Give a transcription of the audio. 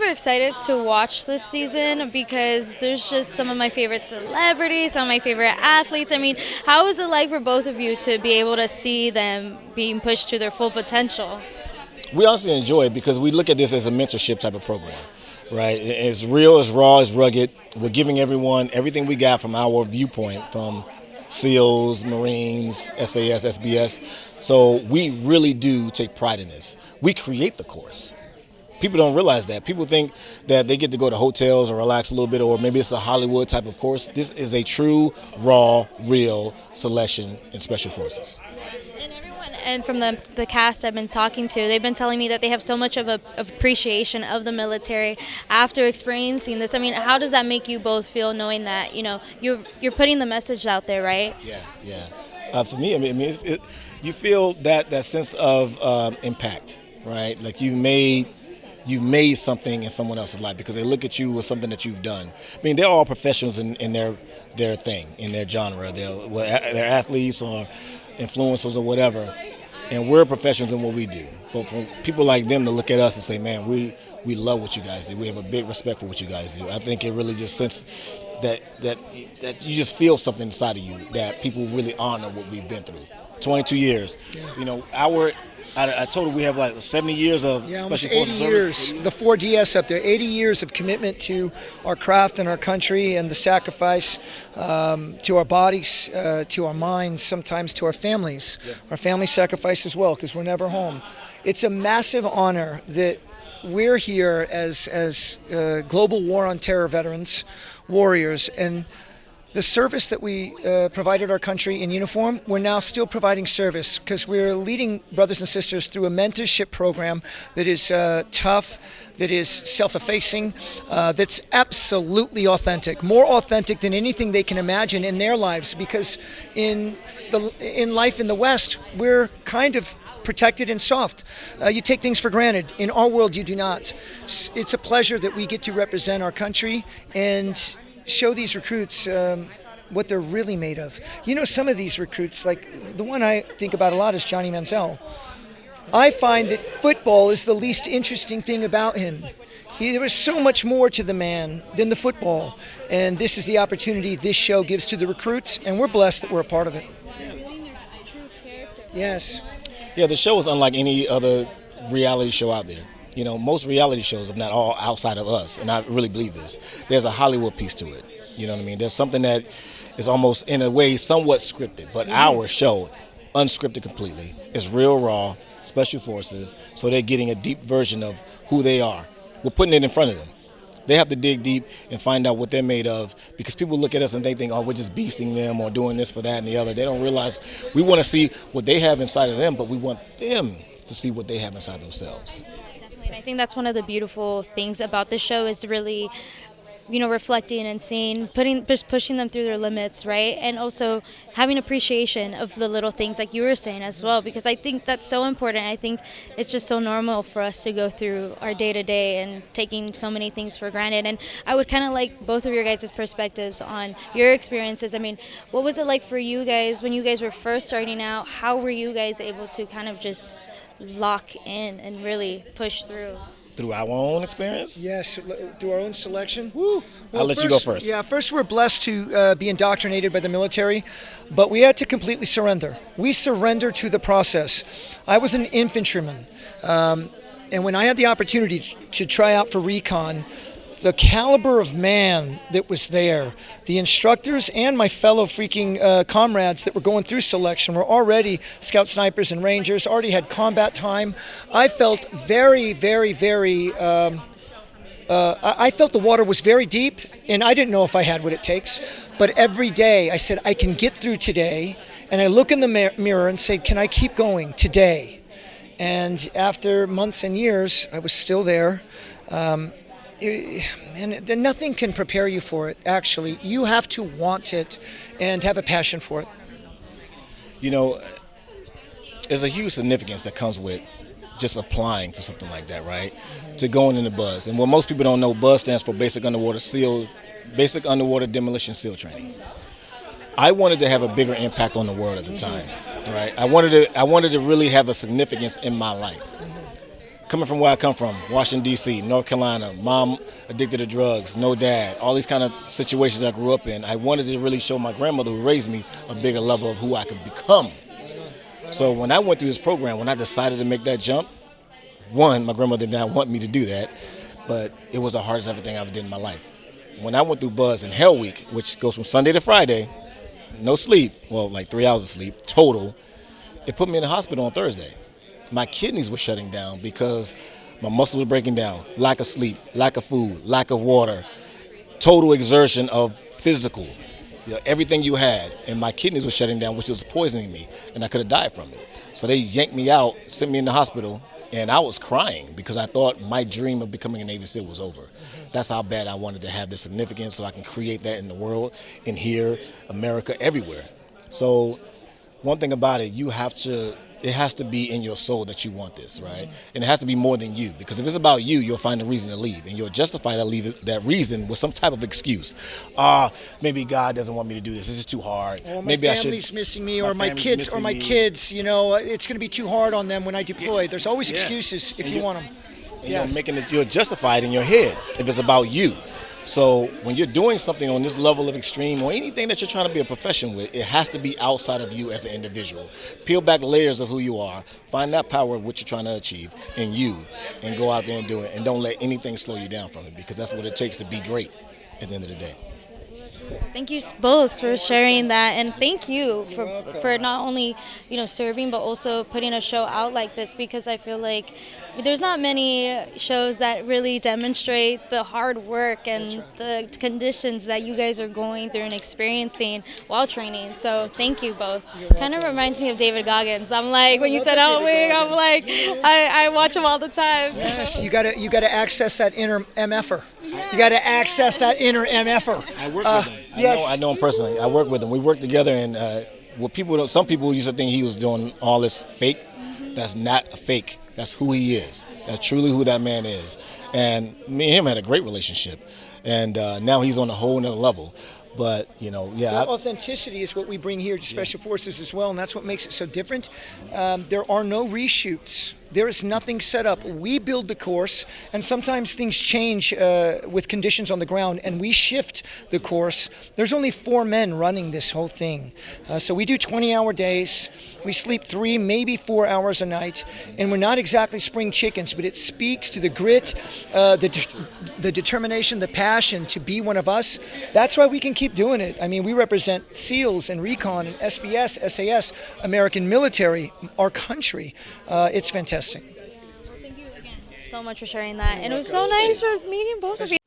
super excited to watch this season because there's just some of my favorite celebrities, some of my favorite athletes. I mean, how is it like for both of you to be able to see them being pushed to their full potential? We honestly enjoy it because we look at this as a mentorship type of program, right? It's real, it's raw, it's rugged. We're giving everyone everything we got from our viewpoint, from SEALs, Marines, SAS, SBS. So we really do take pride in this. We create the course. People don't realize that. People think that they get to go to hotels or relax a little bit, or maybe it's a Hollywood type of course. This is a true, raw, real selection in Special Forces. And everyone, and from the cast I've been talking to, they've been telling me that they have so much of a appreciation of the military after experiencing this. I mean, how does that make you both feel, knowing that you're putting the message out there, right? Yeah. For me, you feel that sense of impact, right? Like you've made something in someone else's life because they look at you with something that you've done. I mean, they're all professionals in their thing, in their genre. They're athletes or influencers or whatever, and we're professionals in what we do. But for people like them to look at us and say, man, we love what you guys do. We have a big respect for what you guys do. I think it really just sense that you just feel something inside of you that people really honor what we've been through. 22 years. I told her we have like 70 years of Special Forces service. The 4DS up there, 80 years of commitment to our craft and our country and the sacrifice to our bodies, to our minds, sometimes to our families. Yeah. Our family sacrifice as well because we're never home. It's a massive honor that we're here as global war on terror veterans, warriors, and the service that we provided our country in uniform, we're now still providing service because we're leading brothers and sisters through a mentorship program that is tough, that is self-effacing, that's absolutely authentic, more authentic than anything they can imagine in their lives because in life in the West, we're kind of protected and soft. You take things for granted. In our world, you do not. It's a pleasure that we get to represent our country and show these recruits what they're really made of. Some of these recruits, like the one I think about a lot is Johnny Manziel. I find that football is the least interesting thing about him. There was so much more to the man than the football, and this is the opportunity this show gives to the recruits, and we're blessed that we're a part of it. Yes. Yeah, the show is unlike any other reality show out there. Most reality shows, if not all, outside of us, and I really believe this, there's a Hollywood piece to it. You know what I mean? There's something that is almost, in a way, somewhat scripted, but our show, unscripted completely, is real raw, Special Forces, so they're getting a deep version of who they are. We're putting it in front of them. They have to dig deep and find out what they're made of because people look at us and they think, oh, we're just beasting them or doing this for that and the other. They don't realize we want to see what they have inside of them, but we want them to see what they have inside themselves. And I think that's one of the beautiful things about the show is really, reflecting and seeing, just pushing them through their limits, right? And also having appreciation of the little things like you were saying as well, because I think that's so important. I think it's just so normal for us to go through our day-to-day and taking so many things for granted. And I would kind of like both of your guys' perspectives on your experiences. I mean, what was it like for you guys when you guys were first starting out? How were you guys able to kind of just lock in and really push through? Through our own experience? Yes, through our own selection. Woo. I'll let you go first. Yeah, first we're blessed to be indoctrinated by the military, but we had to completely surrender. We surrendered to the process. I was an infantryman, and when I had the opportunity to try out for recon, the caliber of man that was there, the instructors and my fellow freaking comrades that were going through selection were already scout snipers and rangers, already had combat time. I felt very, very, very, I felt the water was very deep, and I didn't know if I had what it takes. But every day I said, I can get through today. And I look in the mirror and say, can I keep going today? And after months and years, I was still there. And nothing can prepare you for it, actually. You have to want it and have a passion for it. There's a huge significance that comes with just applying for something like that, right? Mm-hmm. To going into BUZZ. And what most people don't know, BUZZ stands for Basic Underwater Demolition SEAL Training. I wanted to have a bigger impact on the world at the time, right? I wanted to really have a significance in my life. coming from where I come from, Washington, D.C., North Carolina, mom addicted to drugs, no dad, all these kind of situations I grew up in, I wanted to really show my grandmother who raised me a bigger level of who I could become. So when I went through this program, when I decided to make that jump, one, my grandmother did not want me to do that, but it was the hardest ever thing I ever did in my life. When I went through Buzz and Hell Week, which goes from Sunday to Friday, no sleep, well, like 3 hours of sleep total, it put me in the hospital on Thursday. My kidneys were shutting down because my muscles were breaking down, lack of sleep, lack of food, lack of water, total exertion of physical, everything you had, and my kidneys were shutting down, which was poisoning me, and I could have died from it. So they yanked me out, sent me in the hospital, and I was crying because I thought my dream of becoming a Navy SEAL was over. That's how bad I wanted to have this significance so I can create that in the world, in here, America, everywhere. So one thing about it, it has to be in your soul that you want this, right? And it has to be more than you, because if it's about you, you'll find a reason to leave, and you'll justify that reason with some type of excuse. Maybe God doesn't want me to do this. This is too hard. Or maybe family's missing me, or my kids, it's going to be too hard on them when I deploy. There's always excuses if you want them. And you're justified in your head if it's about you. So when you're doing something on this level of extreme, or anything that you're trying to be a profession with, it has to be outside of you as an individual. Peel back layers of who you are, find that power of what you're trying to achieve in you, and go out there and do it. And don't let anything slow you down from it, because that's what it takes to be great at the end of the day. Thank you both for sharing that, and thank you for not only serving but also putting a show out like this, because I feel like there's not many shows that really demonstrate the hard work and the conditions that you guys are going through and experiencing while training. So thank you both. Kind of reminds me of David Goggins. I'm like, when you said Wing, I'm like, I watch him all the time. So. Yes, you gotta access that inner MFer. You got to access that inner MFer. I work with him. I know him personally. I work with him. We work together, and some people used to think he was doing all this fake. That's not a fake. That's who he is. That's truly who that man is. And me and him had a great relationship, and now he's on a whole nother level. But, that authenticity is what we bring here to Special Forces as well, and that's what makes it so different. There are no reshoots. There is nothing set up. We build the course, and sometimes things change with conditions on the ground, and we shift the course. There's only 4 men running this whole thing. So we do 20-hour days. We sleep 3, maybe 4 hours a night, and we're not exactly spring chickens, but it speaks to the grit, the determination, the passion to be one of us. That's why we can keep doing it. I mean, we represent SEALs and Recon and SBS, SAS, American military, our country. It's fantastic. Thank you again so much for sharing that. And it was so nice for meeting both of you.